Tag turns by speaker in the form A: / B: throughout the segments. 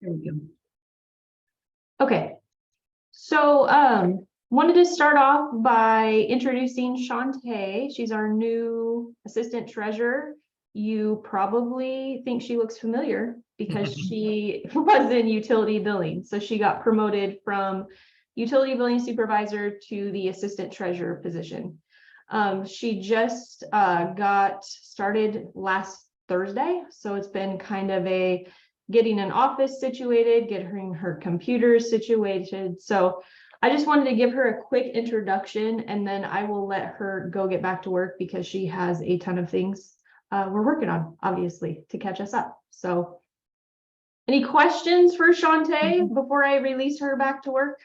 A: There we go. Okay, so wanted to start off by introducing Shantae. She's our new assistant treasurer. You probably think she looks familiar because she was in utility billing. So she got promoted from utility billing supervisor to the assistant treasurer position. She just got started last Thursday. So it's been kind of a getting an office situated, getting her computers situated. So I just wanted to give her a quick introduction, and then I will let her go get back to work because she has a ton of things we're working on, obviously, to catch us up. So any questions for Shantae before I release her back to work?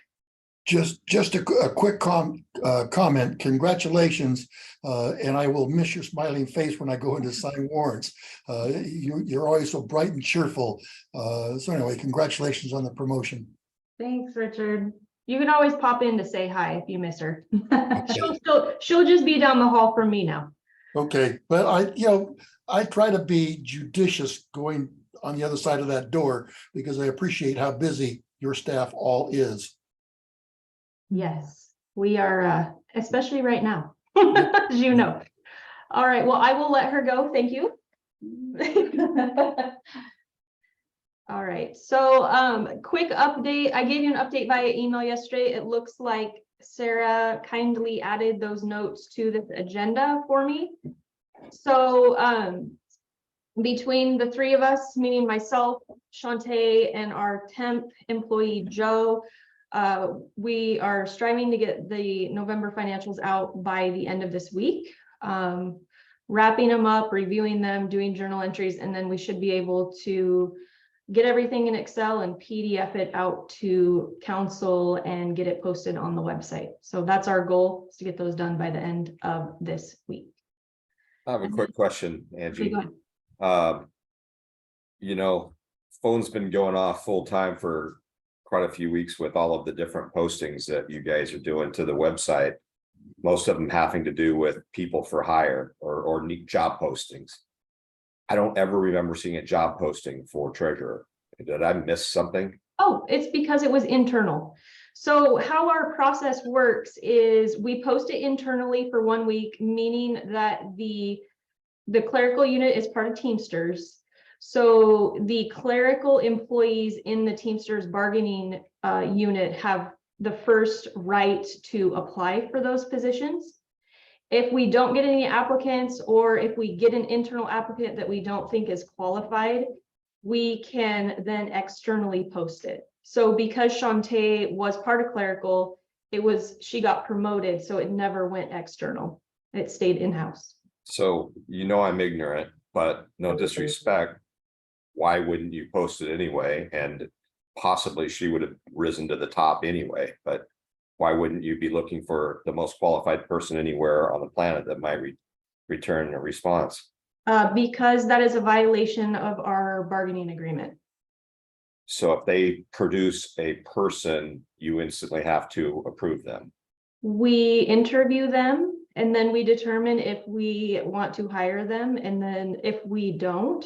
B: Just a quick comment. Congratulations, and I will miss your smiling face when I go in to sign warrants. You're always so bright and cheerful. So anyway, congratulations on the promotion.
A: Thanks, Richard. You can always pop in to say hi if you miss her. She'll just be down the hall from me now.
B: Okay, but I try to be judicious going on the other side of that door because I appreciate how busy your staff all is.
A: Yes, we are, especially right now, as you know. All right, well, I will let her go. Thank you. All right, so quick update. I gave you an update via email yesterday. It looks like Sarah kindly added those notes to this agenda for me. So between the three of us, meaning myself, Shantae, and our temp employee, Joe, we are striving to get the November financials out by the end of this week, wrapping them up, reviewing them, doing journal entries, and then we should be able to get everything in Excel and PDF it out to council and get it posted on the website. So that's our goal, is to get those done by the end of this week.
C: I have a quick question, Angie.
A: Okay, go ahead.
C: Phone's been going off full time for quite a few weeks with all of the different postings that you guys are doing to the website. Most of them having to do with people for hire or need job postings. I don't ever remember seeing a job posting for treasurer. Did I miss something?
A: Oh, it's because it was internal. So how our process works is we post it internally for 1 week, meaning that the clerical unit is part of Teamsters. So the clerical employees in the Teamsters bargaining unit have the first right to apply for those positions. If we don't get any applicants, or if we get an internal applicant that we don't think is qualified, we can then externally post it. So because Shantae was part of clerical, she got promoted, so it never went external. It stayed in-house.
C: So I'm ignorant, but no disrespect. Why wouldn't you post it anyway? And possibly she would have risen to the top anyway, but why wouldn't you be looking for the most qualified person anywhere on the planet that might return a response?
A: Because that is a violation of our bargaining agreement.
C: So if they produce a person, you instantly have to approve them.
A: We interview them, and then we determine if we want to hire them. And then if we don't,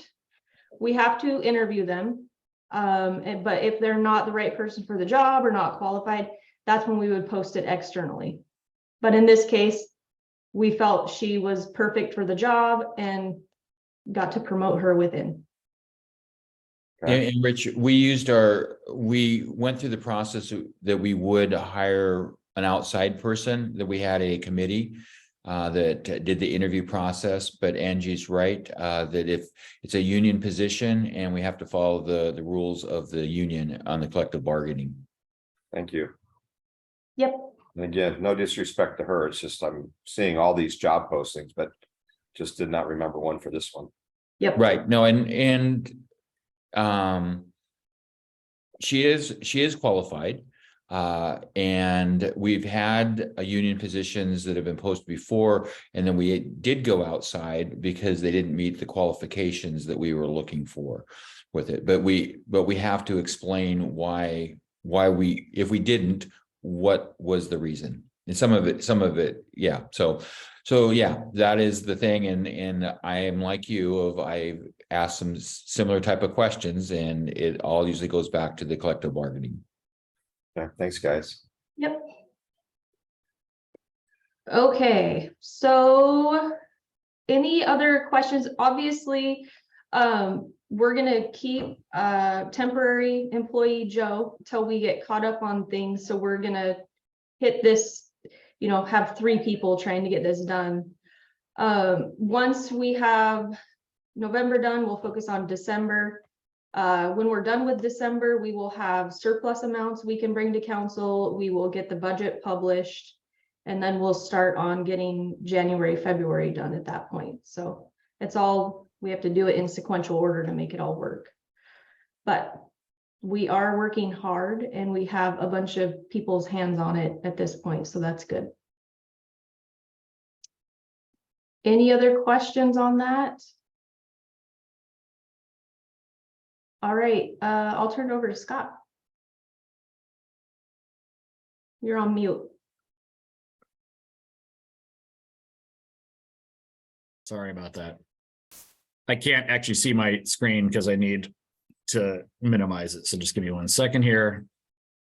A: we have to interview them. But if they're not the right person for the job or not qualified, that's when we would post it externally. But in this case, we felt she was perfect for the job and got to promote her within.
C: Okay.
D: And Rich, we went through the process that we would hire an outside person, that we had a committee that did the interview process, but Angie's right, that if it's a union position and we have to follow the rules of the union on the collective bargaining.
C: Thank you.
A: Yep.
C: And again, no disrespect to her. It's just I'm seeing all these job postings, but just did not remember one for this one.
A: Yep.
D: Right. No, and she is qualified. And we've had union positions that have been posted before, and then we did go outside because they didn't meet the qualifications that we were looking for with it. But we have to explain why if we didn't, what was the reason? And some of it, yeah. So So yeah, that is the thing, and I am like you, I've asked some similar type of questions, and it all usually goes back to the collective bargaining.
C: Yeah, thanks, guys.
A: Yep. Okay, so any other questions? Obviously, we're gonna keep temporary employee Joe till we get caught up on things. So we're gonna hit this, have 3 people trying to get this done. Once we have November done, we'll focus on December. When we're done with December, we will have surplus amounts we can bring to council. We will get the budget published. And then we'll start on getting January, February done at that point. So it's all, we have to do it in sequential order to make it all work. But we are working hard and we have a bunch of people's hands on it at this point. So that's good. Any other questions on that? All right, I'll turn it over to Scott. You're on mute.
E: Sorry about that. I can't actually see my screen because I need to minimize it. So just give me 1 second here.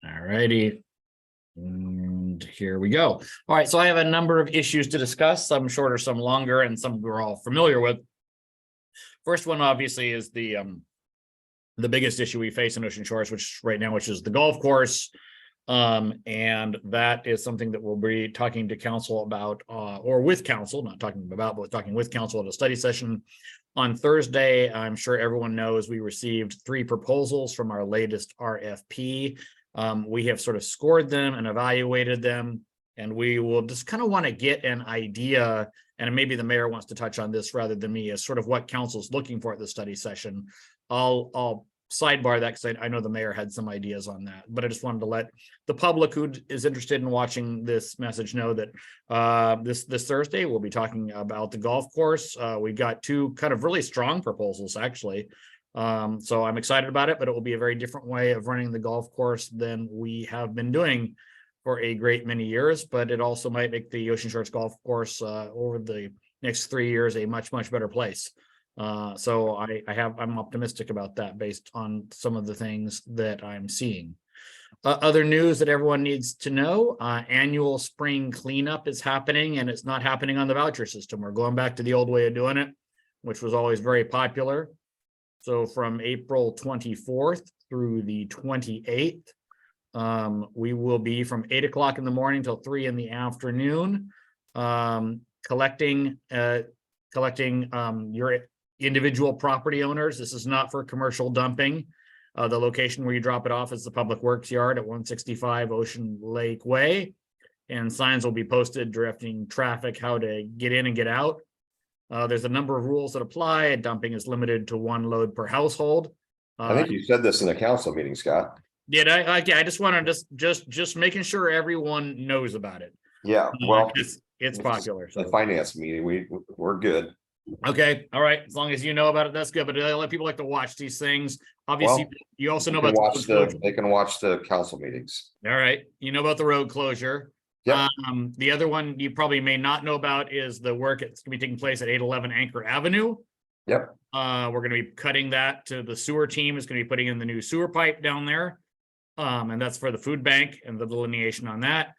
E: All righty. And here we go. All right. So I have a number of issues to discuss, some shorter, some longer, and some we're all familiar with. First one, obviously, is the biggest issue we face in Ocean Shores, which is the golf course. And that is something that we'll be talking to council about, or with council, not talking about, but talking with council at a study session on Thursday. I'm sure everyone knows we received 3 proposals from our latest RFP. We have sort of scored them and evaluated them, and we will just kind of want to get an idea, and maybe the mayor wants to touch on this rather than me, as sort of what council's looking for at the study session. I'll sidebar that because I know the mayor had some ideas on that, but I just wanted to let the public who is interested in watching this message know that this Thursday we'll be talking about the golf course. We've got 2 kind of really strong proposals, actually. So I'm excited about it, but it will be a very different way of running the golf course than we have been doing for a great many years. But it also might make the Ocean Shores golf course over the next 3 years a much better place. So I'm optimistic about that based on some of the things that I'm seeing. Other news that everyone needs to know, annual spring cleanup is happening, and it's not happening on the voucher system. We're going back to the old way of doing it, which was always very popular. So from April 24th through the 28th, we will be from 8 o'clock in the morning till 3 in the afternoon, collecting your individual property owners. This is not for commercial dumping. The location where you drop it off is the Public Works Yard at 165 Ocean Lake Way, and signs will be posted directing traffic how to get in and get out. There's a number of rules that apply. Dumping is limited to 1 load per household.
C: I think you said this in the council meeting, Scott.
E: Did I? Yeah, I just want to just making sure everyone knows about it.
C: Yeah, well,
E: It's popular.
C: the
E: So.
C: finance meeting, we're good.
E: Okay, all right. As long as you know about it, that's good. But a lot of people like to watch these things. Obviously,
C: Well,
E: you also know
C: They
E: about
C: can
E: the
C: watch
E: road closure.
C: they can watch the council meetings.
E: All right, you know about the road closure.
C: Yep.
E: The other one you probably may not know about is the work that's gonna be taking place at 811 Anchor Avenue.
C: Yep.
E: We're gonna be cutting that to the sewer team is gonna be putting in the new sewer pipe down there. And that's for the food bank and the delineation on that.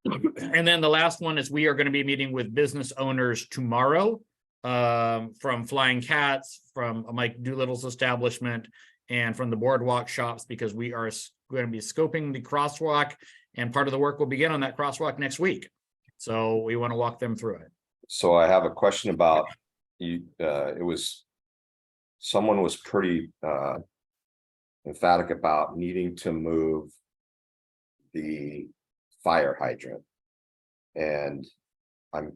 E: And then the last one is we are going to be meeting with business owners tomorrow, from Flying Cats, from Mike Doolittle's establishment, and from the Boardwalk shops, because we are going to be scoping the crosswalk, and part of the work will begin on that crosswalk next week. So we want to walk them through it.
C: So I have a question about you. Someone was pretty emphatic about needing to move the fire hydrant. And I'm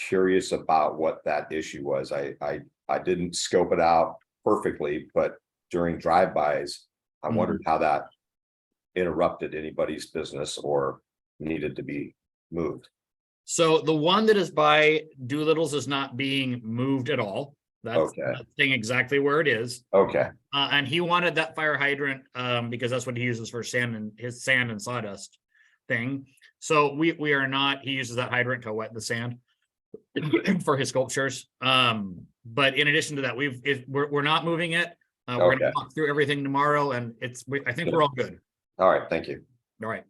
C: curious about what that issue was. I didn't scope it out perfectly, but during drive-bys, I wondered how that interrupted anybody's business or needed to be moved.
E: So the one that is by Doolittle's is not being moved at all. That's
C: Okay.
E: staying exactly where it is.
C: Okay,
E: And he wanted that fire hydrant because that's what he uses for sand and his sand and sawdust thing. So we are not, he uses that hydrant to wet the sand. for his sculptures. But in addition to that, we're not moving it. We're gonna
C: Okay.
E: walk through everything tomorrow, and I think we're all good.
C: All right, thank you.
E: All right.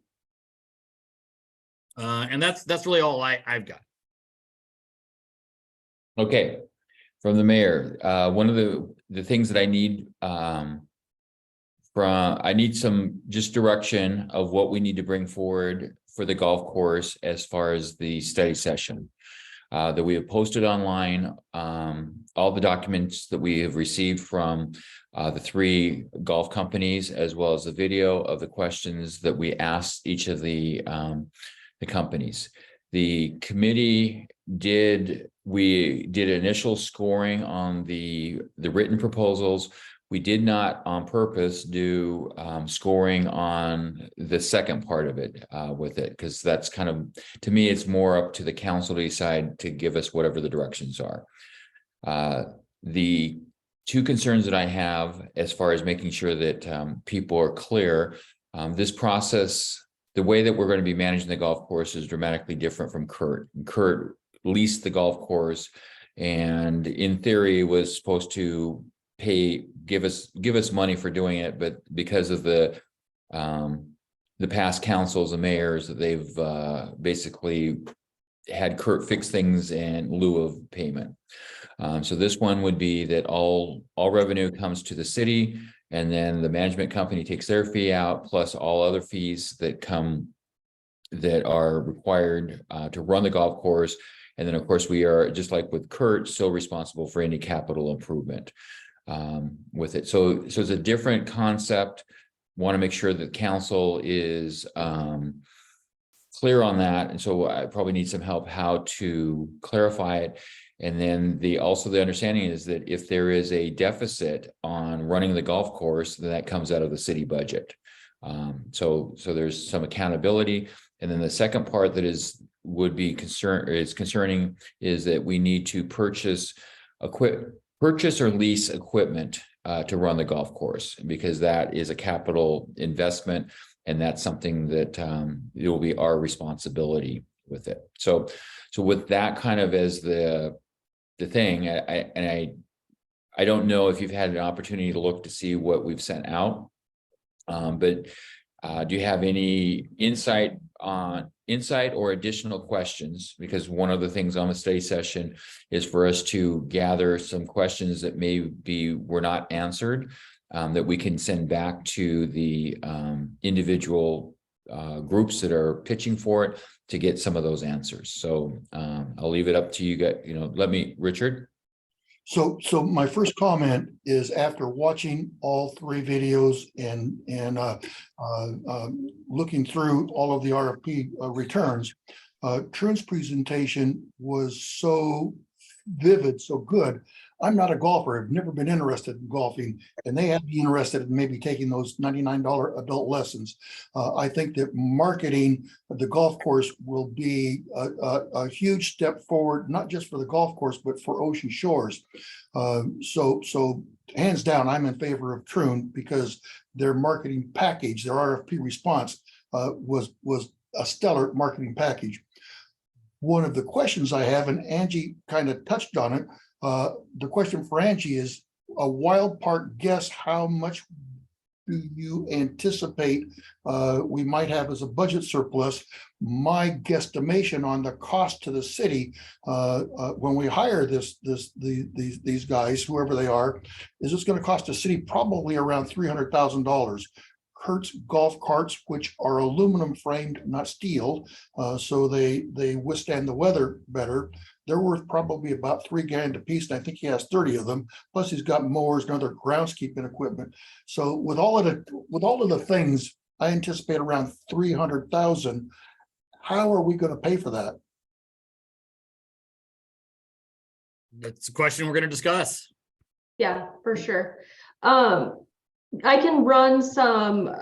E: And that's really all I've got.
D: Okay, from the mayor, one of the things that I need, I need some just direction of what we need to bring forward for the golf course as far as the study session. That we have posted online, all the documents that we have received from the 3 golf companies, as well as the video of the questions that we asked each of the companies. The committee we did initial scoring on the written proposals. We did not on purpose do scoring on the second part of it with it, because that's kind of, to me, it's more up to the council to decide to give us whatever the directions are. The 2 concerns that I have as far as making sure that people are clear, this process, the way that we're going to be managing the golf course is dramatically different from Kurt. Kurt leased the golf course and in theory was supposed to give us money for doing it, but because of the past councils and mayors, that they've basically had Kurt fix things in lieu of payment. So this one would be that all revenue comes to the city, and then the management company takes their fee out, plus all other fees that are required to run the golf course. And then, of course, we are, just like with Kurt, still responsible for any capital improvement with it. So it's a different concept. Want to make sure that council is clear on that. And so I probably need some help how to clarify it. And then also the understanding is that if there is a deficit on running the golf course, then that comes out of the city budget. So there's some accountability. And then the second part that would be concerning is that we need to purchase or lease equipment to run the golf course, because that is a capital investment, and that's something that it will be our responsibility with it. So with that kind of as the thing, I don't know if you've had an opportunity to look to see what we've sent out, but do you have any insight or additional questions? Because one of the things on the study session is for us to gather some questions that maybe were not answered, that we can send back to the individual groups that are pitching for it to get some of those answers. So I'll leave it up to you guys. Richard.
B: So my first comment is, after watching all 3 videos and looking through all of the RFP returns, Troon's presentation was so vivid, so good. I'm not a golfer. I've never been interested in golfing, and they have been interested in maybe taking those $99 adult lessons. I think that marketing the golf course will be a huge step forward, not just for the golf course, but for Ocean Shores. So hands down, I'm in favor of Troon, because their marketing package, their RFP response was a stellar marketing package. One of the questions I have, and Angie kind of touched on it, the question for Angie is a wild part guess. How much do you anticipate we might have as a budget surplus? My guesstimation on the cost to the city when we hire these guys, whoever they are, is it's going to cost the city probably around $300,000. Kurt's golf carts, which are aluminum framed, not steel, so they withstand the weather better. They're worth probably about $3,000 a piece, and I think he has 30 of them. Plus, he's got mowers and other groundskeeping equipment. So with all of the things, I anticipate around $300,000. How are we going to pay for that?
E: That's a question we're going to discuss.
A: Yeah, for sure. I can run some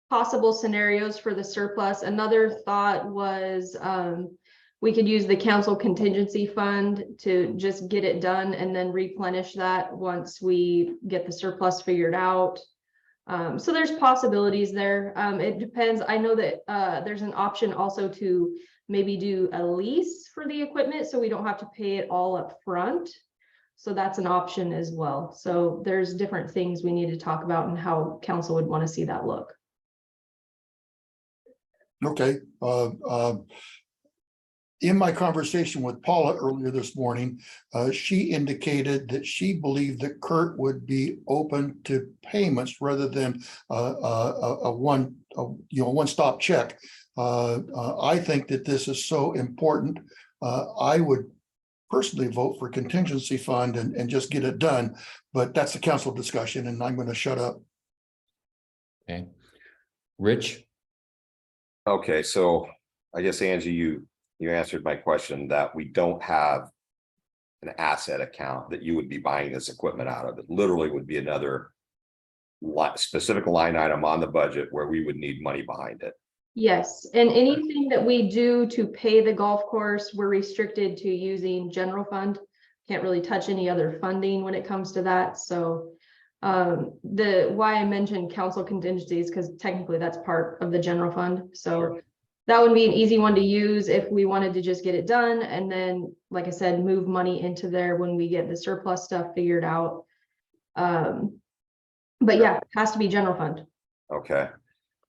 A: possible scenarios for the surplus. Another thought was we could use the council contingency fund to just get it done and then replenish that once we get the surplus figured out. So there's possibilities there. It depends. I know that there's an option also to maybe do a lease for the equipment, so we don't have to pay it all up front. So that's an option as well. So there's different things we need to talk about and how council would want to see that look.
B: Okay, in my conversation with Paula earlier this morning, she indicated that she believed that Kurt would be open to payments rather than a one-stop check. I think that this is so important. I would personally vote for contingency fund and just get it done, but that's a council discussion, and I'm going to shut up.
D: Okay. Rich?
C: Okay, so I guess Angie, you answered my question that we don't have an asset account that you would be buying this equipment out of. It literally would be another specific line item on the budget where we would need money behind it.
A: Yes, and anything that we do to pay the golf course, we're restricted to using general fund. Can't really touch any other funding when it comes to that. So why I mentioned council contingencies, because technically that's part of the general fund. So
C: Sure.
A: that would be an easy one to use if we wanted to just get it done. And then, like I said, move money into there when we get the surplus stuff figured out. But yeah, it has to be general fund.
C: Okay.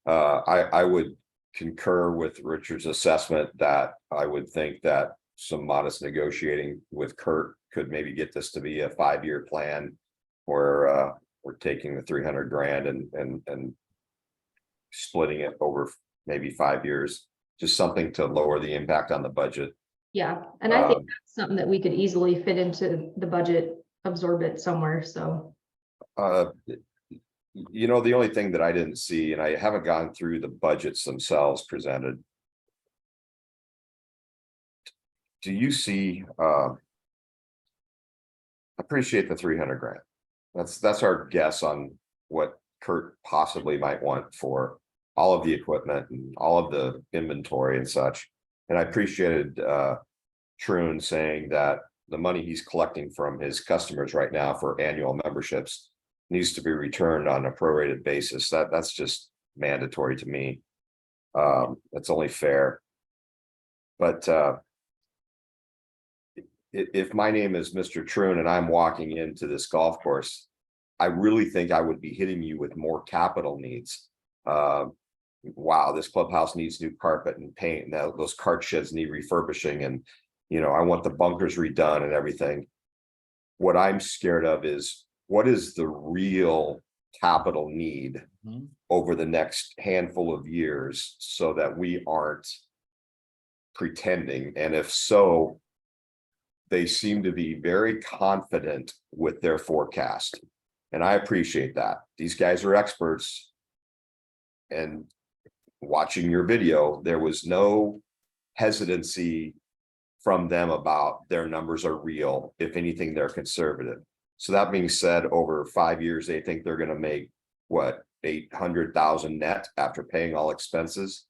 C: I would concur with Richard's assessment that I would think that some modest negotiating with Kurt could maybe get this to be a 5-year plan where we're taking the 300 grand and splitting it over maybe 5 years, just something to lower the impact on the budget.
A: Yeah, and I think that's something that we could easily fit into the budget, absorb it somewhere, so.
C: You know, the only thing that I didn't see, and I haven't gone through the budgets themselves presented. Do you see, appreciate the 300 grand. That's our guess on what Kurt possibly might want for all of the equipment and all of the inventory and such. And I appreciated Troon saying that the money he's collecting from his customers right now for annual memberships needs to be returned on a prorated basis. That's just mandatory to me. That's only fair. But if my name is Mr. Troon and I'm walking into this golf course, I really think I would be hitting you with more capital needs. Wow, this clubhouse needs new carpet and paint. Now those cart sheds need refurbishing, and I want the bunkers redone and everything. What I'm scared of is, what is the real capital need over the next handful of years so that we aren't pretending? And if so, they seem to be very confident with their forecast. And I appreciate that. These guys are experts. And watching your video, there was no hesitancy from them about their numbers are real. If anything, they're conservative. So that being said, over 5 years, they think they're going to make what, 800,000 net after paying all expenses.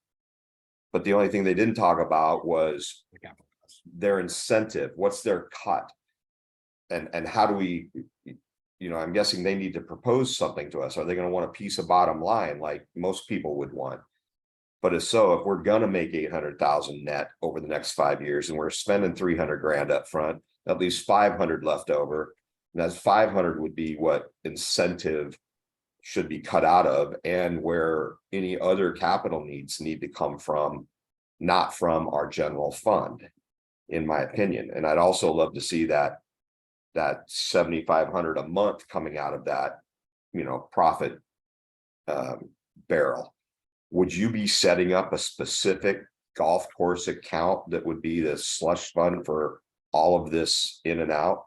C: But the only thing they didn't talk about was their incentive. What's their cut? And how do we, I'm guessing they need to propose something to us. Are they going to want a piece of bottom line like most people would want? But if we're going to make 800,000 net over the next 5 years and we're spending 300 grand up front, at least 500 left over. And that 500 would be what incentive should be cut out of, and where any other capital needs need to come from, not from our general fund, in my opinion. And I'd also love to see that 7,500 a month coming out of that, profit barrel. Would you be setting up a specific golf course account that would be the slush fund for all of this in and out?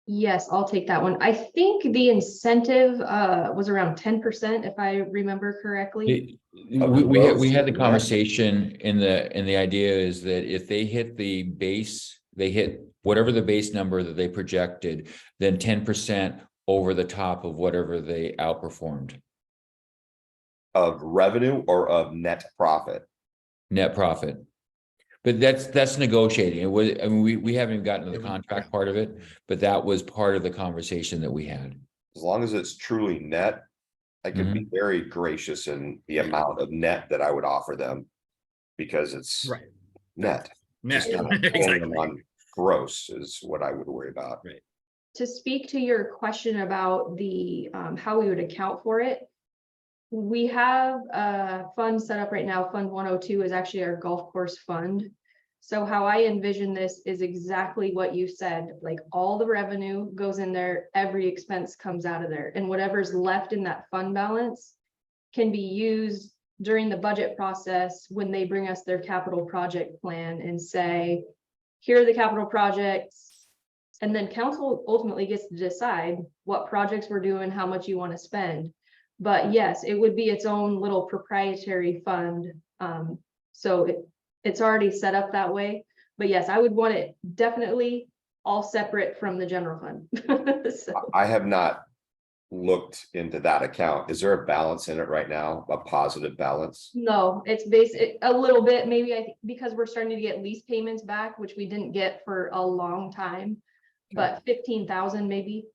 A: Yes, I'll take that one. I think the incentive was around 10%, if I remember correctly.
D: We had the conversation, and the idea is that if they hit the base, they hit whatever the base number that they projected, then 10% over the top of whatever they outperformed.
C: Of revenue or of net profit?
D: Net profit. But that's negotiating. It was, we haven't even gotten to the contract part of it, but that was part of the conversation that we had.
C: As long as it's truly net, I could be very gracious in the amount of net that I would offer them. because it's
E: Right.
C: net.
E: Yeah,
C: Just kind of pulling them
E: exactly.
C: on gross is what I would worry about.
A: To speak to your question about the, how we would account for it. We have a fund set up right now. Fund 102 is actually our golf course fund. So how I envision this is exactly what you said, like all the revenue goes in there, every expense comes out of there, and whatever's left in that fund balance can be used during the budget process when they bring us their capital project plan and say, here are the capital projects. And then council ultimately gets to decide what projects we're doing, how much you want to spend. But yes, it would be its own little proprietary fund. So it's already set up that way. But yes, I would want it definitely all separate from the general fund. So,
C: I have not looked into that account. Is there a balance in it right now? A positive balance?
A: no, it's basic, a little bit, maybe because we're starting to get lease payments back, which we didn't get for a long time. But 15,000 maybe.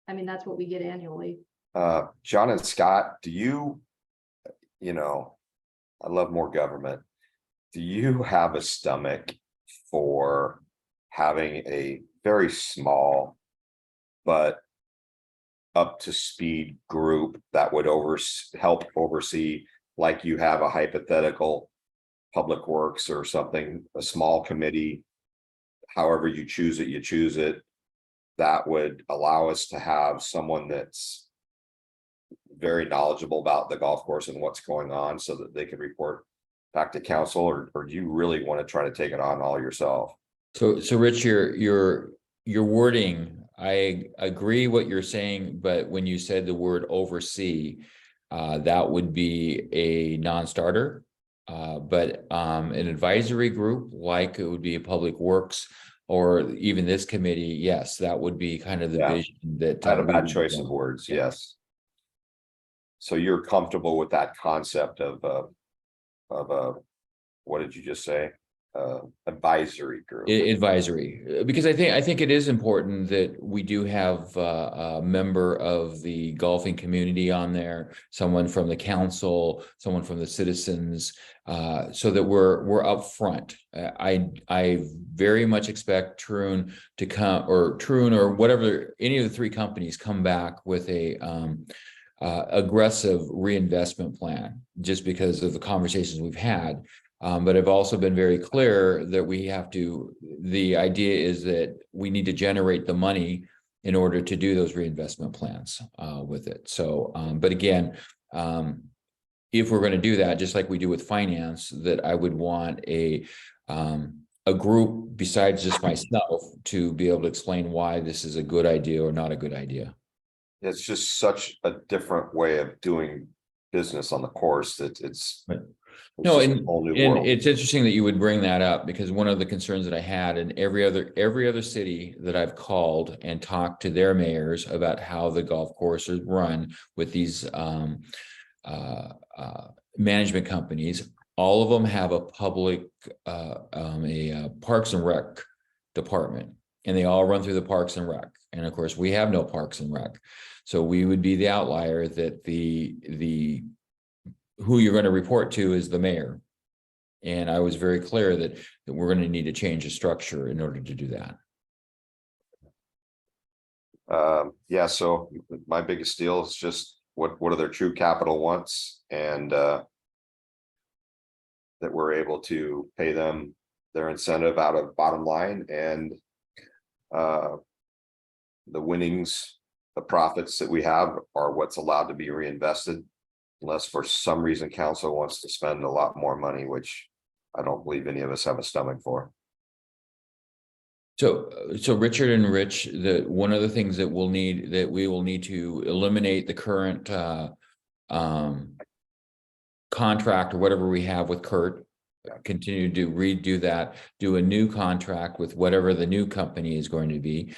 A: I mean, that's what we get annually.
C: John and Scott, do you, I love more government. Do you have a stomach for having a very small but up to speed group that would help oversee, like you have a hypothetical public works or something, a small committee, however you choose it, that would allow us to have someone that's very knowledgeable about the golf course and what's going on so that they can report back to council, or do you really want to try to take it on all yourself?
D: So Rich, your wording, I agree what you're saying, but when you said the word oversee, that would be a non-starter. But an advisory group, like it would be a public works or even this committee, yes, that would be kind of the vision that.
C: I had a
D: we
C: bad
D: would
C: choice of
D: want.
C: words, yes. So you're comfortable with that concept of what did you just say? Advisory group.
D: Advisory, because I think it is important that we do have a member of the golfing community on there, someone from the council, someone from the citizens, so that we're up front. I very much expect Troon to come, or Troon or whatever, any of the three companies come back with a aggressive reinvestment plan, just because of the conversations we've had. But I've also been very clear that the idea is that we need to generate the money in order to do those reinvestment plans with it. So, but again, if we're going to do that, just like we do with finance, that I would want a group besides just myself to be able to explain why this is a good idea or not a good idea.
C: It's just such a different way of doing business on the course that it's.
D: Right.
C: It's
D: No,
C: just a
D: and
C: whole new
D: and
C: world.
D: it's interesting that you would bring that up, because one of the concerns that I had in every other city that I've called and talked to their mayors about how the golf courses run with these management companies, all of them have a public Parks and Rec department, and they all run through the Parks and Rec. And of course, we have no Parks and Rec, so we would be the outlier that the who you're going to report to is the mayor. And I was very clear that we're going to need to change the structure in order to do that.
C: Yeah, so my biggest deal is just what are their true capital wants, and that we're able to pay them their incentive out of bottom line, and the winnings, the profits that we have are what's allowed to be reinvested, unless for some reason council wants to spend a lot more money, which I don't believe any of us have a stomach for.
D: So Richard and Rich, one of the things that we will need to eliminate the current contract or whatever we have with Kurt, continue to redo that, do a new contract with whatever the new company is going to be.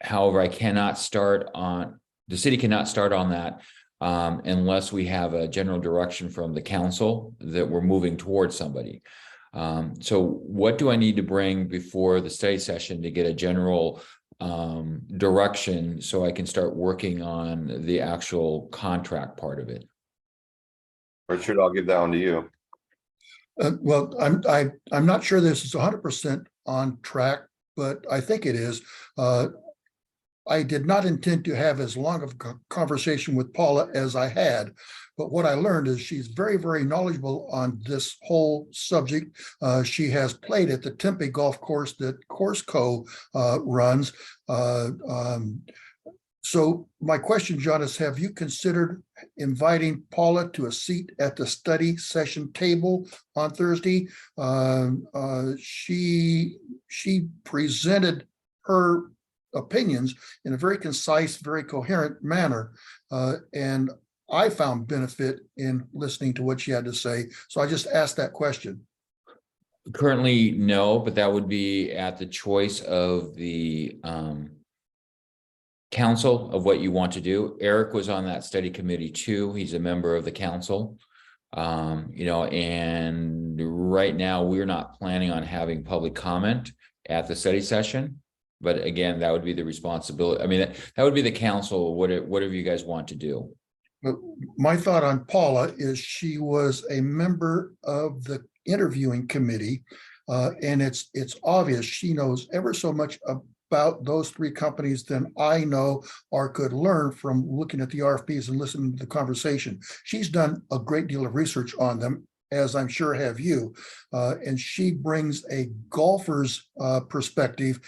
D: However, the city cannot start on that unless we have a general direction from the council that we're moving towards somebody. So what do I need to bring before the study session to get a general direction so I can start working on the actual contract part of it?
C: Richard, I'll give that one to you.
B: Well, I'm not sure this is 100% on track, but I think it is. I did not intend to have as long of a conversation with Paula as I had, but what I learned is she's very, very knowledgeable on this whole subject. She has played at the Tempe golf course that Courseco runs. So my question, John, is have you considered inviting Paula to a seat at the study session table on Thursday? She presented her opinions in a very concise, very coherent manner. And I found benefit in listening to what she had to say. So I just asked that question.
D: Currently, no, but that would be at the choice of the council of what you want to do. Eric was on that study committee too. He's a member of the council. And right now we're not planning on having public comment at the study session. But again, that would be the responsibility. I mean, that would be the council, whatever you guys want to do.
B: But my thought on Paula is she was a member of the interviewing committee. And it's obvious she knows ever so much about those three companies than I know or could learn from looking at the RFPs and listening to the conversation. She's done a great deal of research on them, as I'm sure have you. And she brings a golfer's perspective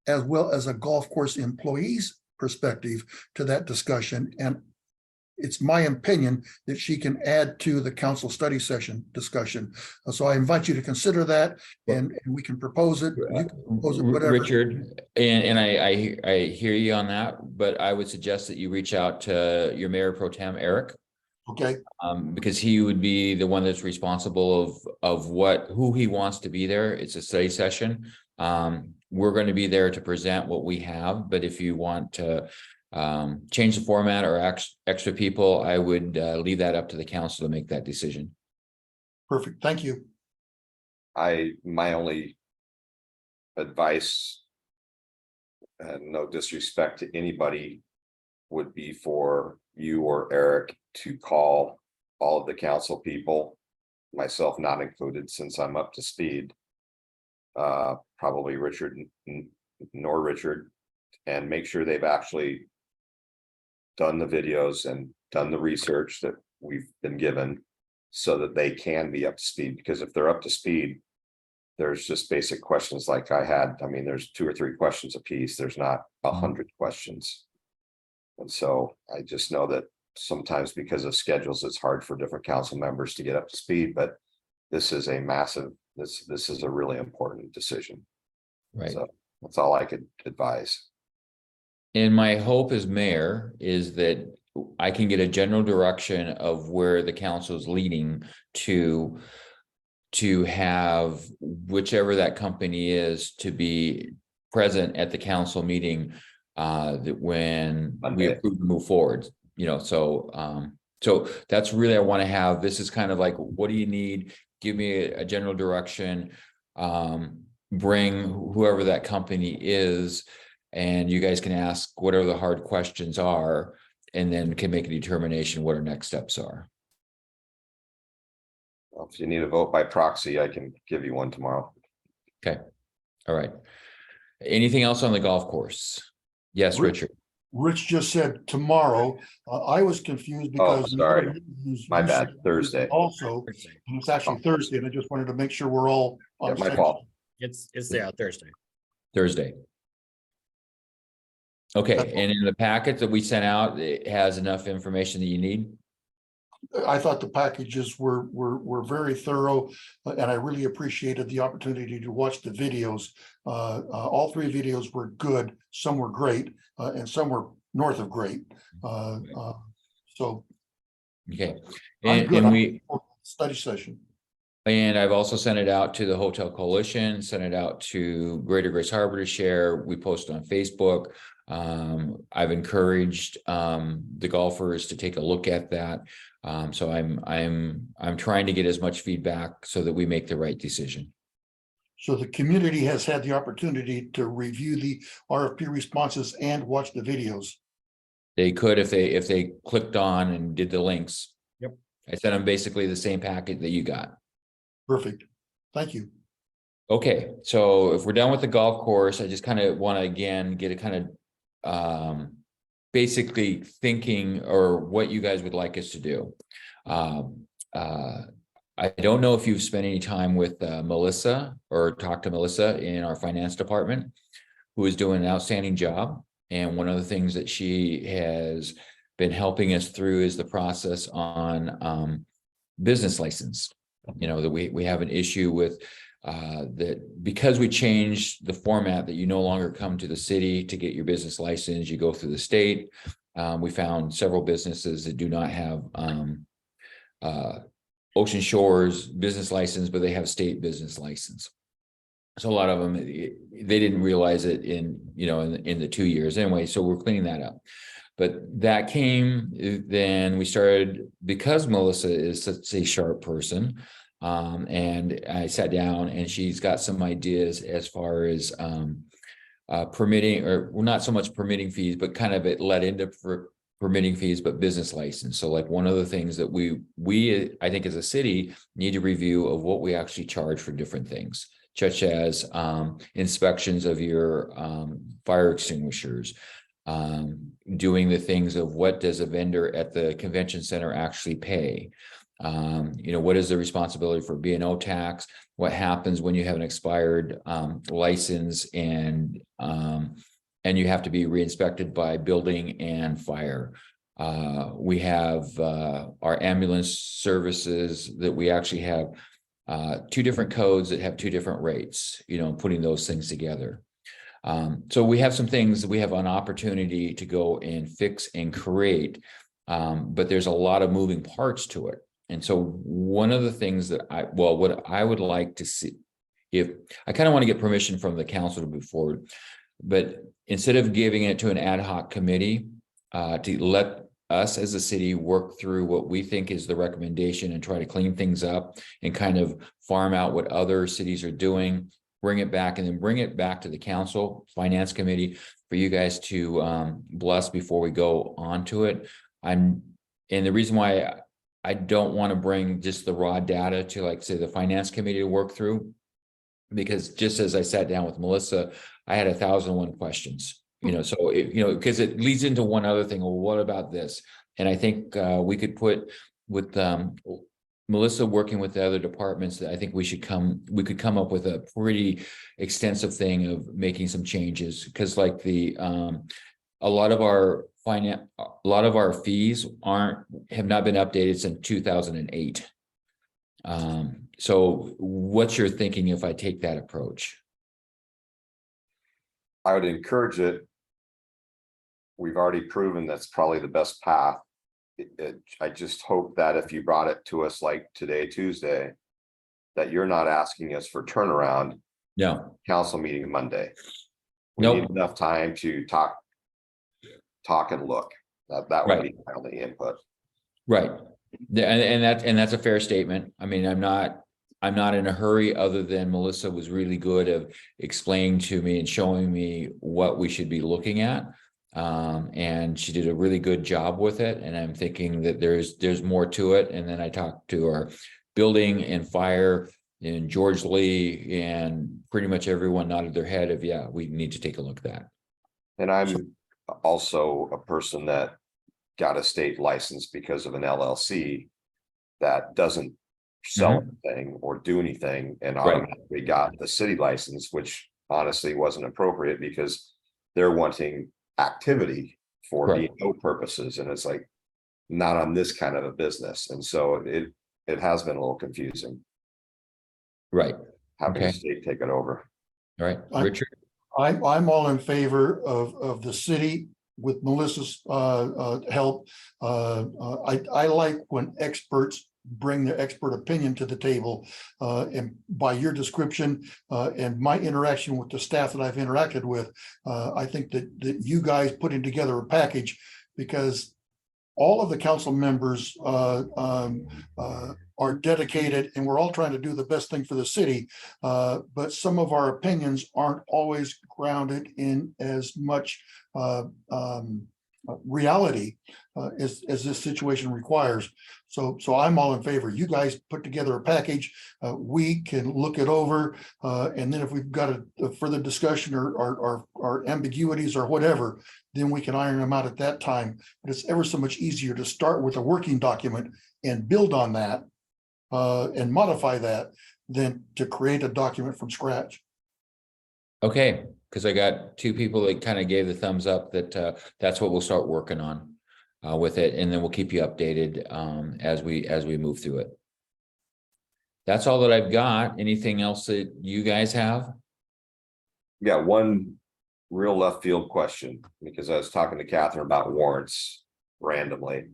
B: as well as a golf course employee's perspective to that discussion. And it's my opinion that she can add to the council study session discussion. So I invite you to consider that, and we can propose it. You can propose it, whatever.
D: Richard, and I hear you on that, but I would suggest that you reach out to your mayor pro tem, Eric.
B: Okay.
D: Because he would be the one that's responsible of who he wants to be there. It's a study session. We're going to be there to present what we have, but if you want to change the format or extra people, I would leave that up to the council to make that decision.
B: Perfect. Thank you.
C: My only advice, no disrespect to anybody, would be for you or Eric to call all of the council people, myself not included, since I'm up to speed. Probably Richard nor Richard, and make sure they've actually done the videos and done the research that we've been given so that they can be up to speed. Because if they're up to speed, there's just basic questions like I had. I mean, there's 2 or 3 questions a piece. There's not 100 questions. And so I just know that sometimes because of schedules, it's hard for different council members to get up to speed, but this is a massive, this is a really important decision.
D: Right.
C: So that's all I could advise.
D: And my hope as mayor is that I can get a general direction of where the council is leading to have whichever that company is to be present at the council meeting that when we approve to move forward, so that's really, I want to have, this is kind of like, what do you need? Give me a general direction, bring whoever that company is, and you guys can ask whatever the hard questions are, and then can make a determination what our next steps are.
C: Well, if you need a vote by proxy, I can give you one tomorrow.
D: Okay. All right. Anything else on the golf course? Yes, Richard.
B: Rich just said tomorrow. I was confused because
C: sorry. My bad. Thursday.
B: Also, and it's actually Thursday, and I just wanted to make sure we're all on
C: My fault.
E: It's Thursday.
D: Thursday. Okay, and in the packet that we sent out, it has enough information that you need?
B: I thought the packages were very thorough, and I really appreciated the opportunity to watch the videos. All 3 videos were good. Some were great, and some were north of great. So
D: Okay,
B: I'm good.
D: and we
B: Study session.
D: And I've also sent it out to the Hotel Coalition, sent it out to Greater Grace Harbor to share. We post on Facebook. I've encouraged the golfers to take a look at that. So I'm trying to get as much feedback so that we make the right decision.
B: So the community has had the opportunity to review the RFP responses and watch the videos.
D: They could if they clicked on and did the links.
E: Yep.
D: I sent them basically the same packet that you got.
B: Perfect. Thank you.
D: Okay, so if we're done with the golf course, I just kind of want to again get a kind of basically thinking or what you guys would like us to do. I don't know if you've spent any time with Melissa or talked to Melissa in our finance department, who is doing an outstanding job. And one of the things that she has been helping us through is the process on business license. You know, that we have an issue with that because we changed the format that you no longer come to the city to get your business license, you go through the state. We found several businesses that do not have Ocean Shores business license, but they have state business license. So a lot of them, they didn't realize it in the 2 years anyway. So we're cleaning that up. But that came, then we started, because Melissa is such a sharp person. And I sat down and she's got some ideas as far as permitting, or well, not so much permitting fees, but kind of it led into permitting fees, but business license. So like one of the things that we I think as a city need a review of what we actually charge for different things, such as inspections of your fire extinguishers, doing the things of what does a vendor at the convention center actually pay? What is the responsibility for B&O tax? What happens when you have an expired license and you have to be re-inspected by building and fire? We have our ambulance services that we actually have two different codes that have two different rates, putting those things together. So we have some things that we have an opportunity to go and fix and create, but there's a lot of moving parts to it. And so one of the things that what I would like to see, if I kind of want to get permission from the council to move forward, but instead of giving it to an ad hoc committee, to let us as a city work through what we think is the recommendation and try to clean things up and kind of farm out what other cities are doing, bring it back, and then bring it back to the council finance committee for you guys to bless before we go on to it. And the reason why I don't want to bring just the raw data to, like, say, the finance committee to work through, because just as I sat down with Melissa, I had 1,001 questions, so because it leads into one other thing. Well, what about this? And I think we could put with Melissa working with the other departments, that I think we could come up with a pretty extensive thing of making some changes, because like a lot of our fees have not been updated since 2008. So what's your thinking if I take that approach?
C: I would encourage it. We've already proven that's probably the best path. I just hope that if you brought it to us like today, Tuesday, that you're not asking us for turnaround.
D: No.
C: Council meeting Monday. We
D: Nope.
C: need enough time to talk and look. That would be my only input.
D: Right. And that's a fair statement. I mean, I'm not in a hurry, other than Melissa was really good at explaining to me and showing me what we should be looking at. And she did a really good job with it. And I'm thinking that there's more to it. And then I talked to our building and fire and George Lee, and pretty much everyone nodded their head of, yeah, we need to take a look at that.
C: And I'm also a person that got a state license because of an LLC that doesn't sell anything or do anything, and automatically got the city license, which honestly wasn't appropriate because they're wanting activity for B&O purposes, and it's like not on this kind of a business. And so it has been a little confusing.
D: Right.
C: Having the state take it over.
D: All right, Richard.
B: I'm all in favor of the city with Melissa's help. I like when experts bring their expert opinion to the table, and by your description and my interaction with the staff that I've interacted with, I think that you guys putting together a package, because all of the council members are dedicated, and we're all trying to do the best thing for the city. But some of our opinions aren't always grounded in as much reality as this situation requires. So I'm all in favor. You guys put together a package. We can look it over. And then if we've got a further discussion or ambiguities or whatever, then we can iron them out at that time. But it's ever so much easier to start with a working document and build on that and modify that than to create a document from scratch.
D: Okay, because I got two people that kind of gave the thumbs up that that's what we'll start working on with it, and then we'll keep you updated as we move through it. That's all that I've got. Anything else that you guys have?
C: Yeah, one real left field question, because I was talking to Catherine about warrants randomly.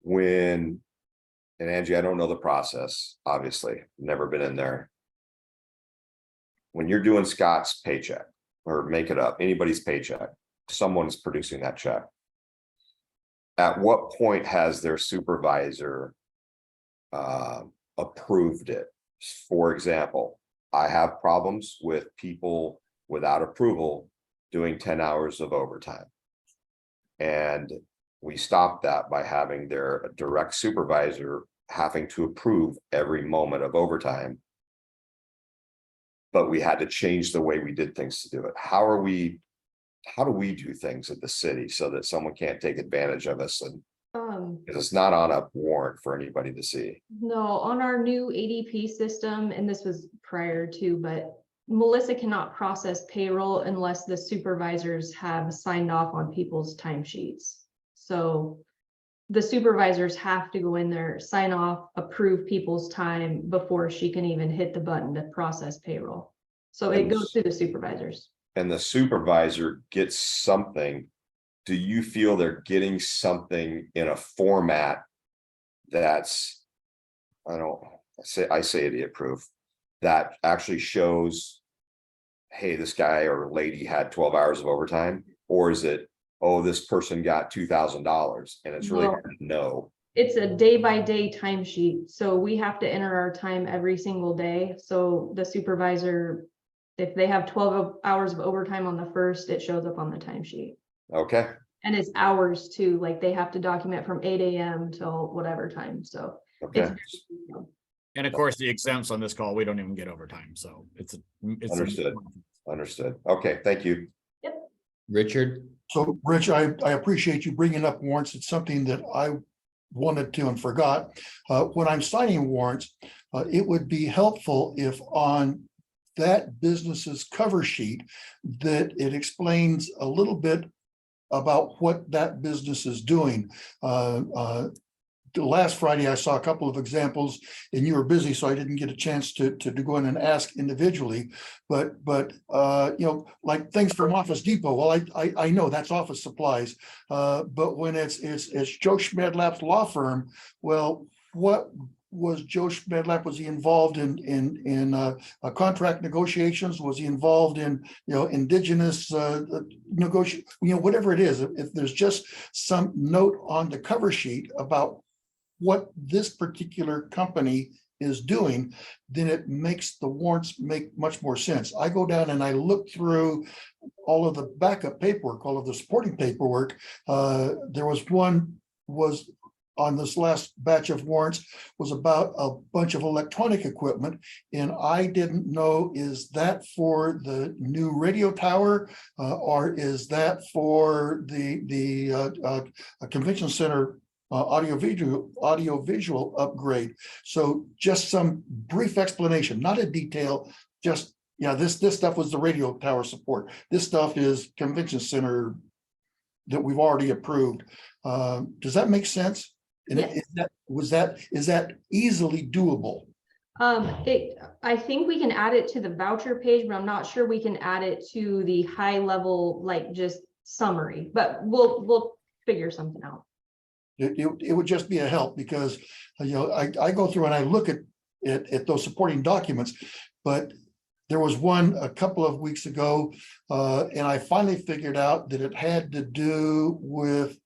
C: When, and Angie, I don't know the process, obviously, never been in there. When you're doing Scott's paycheck, or make it up, anybody's paycheck, someone's producing that check. At what point has their supervisor approved it? For example, I have problems with people without approval doing 10 hours of overtime. And we stopped that by having their direct supervisor having to approve every moment of overtime. But we had to change the way we did things to do it. How do we do things at the city so that someone can't take advantage of us? And because it's not on a warrant for anybody to see.
A: No, on our new ADP system, and this was prior to, but Melissa cannot process payroll unless the supervisors have signed off on people's timesheets. So the supervisors have to go in there, sign off, approve people's time before she can even hit the button to process payroll. So it goes to the supervisors.
C: And the supervisor gets something. Do you feel they're getting something in a format that's, I say idiot proof, that actually shows, hey, this guy or lady had 12 hours of overtime? Or is it, oh, this person got $2,000 and it's really hard to know?
A: It's a day-by-day timesheet, so we have to enter our time every single day. So the supervisor, if they have 12 hours of overtime on the first, it shows up on the timesheet.
C: Okay.
A: And it's hours too, like they have to document from 8 a.m. till whatever time, so.
C: Okay.
E: And of course, the exempts on this call, we don't even get overtime, so it's.
C: Understood. Understood. Okay, thank you.
D: Richard?
B: So, Rich, I appreciate you bringing up warrants. It's something that I wanted to and forgot. When I'm signing warrants, it would be helpful if on that business's cover sheet that it explains a little bit about what that business is doing. Last Friday, I saw a couple of examples and you were busy, so I didn't get a chance to go in and ask individually. But you know, like things from Office Depot, well, I know that's office supplies. But when it's Joe Schmedlap's law firm, well, what was Joe Schmedlap? Was he involved in contract negotiations? Was he involved in, you know, indigenous negotiation? You know, whatever it is, if there's just some note on the cover sheet about what this particular company is doing, then it makes the warrants make much more sense. I go down and I look through all of the backup paperwork, all of the supporting paperwork. There was one on this last batch of warrants was about a bunch of electronic equipment. And I didn't know, is that for the new radio tower or is that for the convention center audio visual upgrade? So just some brief explanation, not a detail, just, yeah, this stuff was the radio tower support. This stuff is convention center that we've already approved. Does that make sense? And
A: Yes.
B: is that easily doable?
A: I think we can add it to the voucher page, but I'm not sure we can add it to the high level, like just summary, but we'll figure something out.
B: It would just be a help because, you know, I go through and I look at those supporting documents, but there was one a couple of weeks ago, and I finally figured out that it had to do with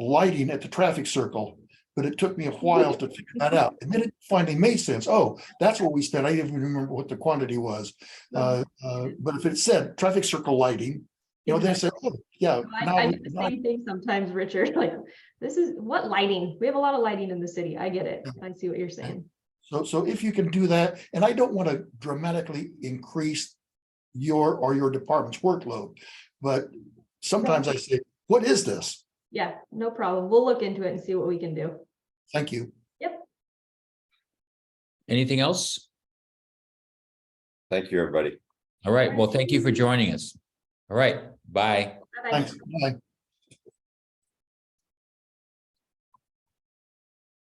B: lighting at the traffic circle, but it took me a while to figure that out. And then it finally made sense. Oh, that's what we spent. I didn't even remember what the quantity was. But if it said traffic circle lighting You know, they say, oh, yeah. now
A: I
B: we-
A: do the
B: now-
A: same thing sometimes, Richard, like, this is what lighting? We have a lot of lighting in the city. I get it. I see what you're saying.
B: So if you can do that, and I don't want to dramatically increase your department's workload, but sometimes I say, what is this?
A: Yeah, no problem. We'll look into it and see what we can do.
B: Thank you.
D: Anything else?
C: Thank you, everybody.
D: All right, well, thank you for joining us. All right, bye.
A: Bye-bye.
B: Thanks. Bye.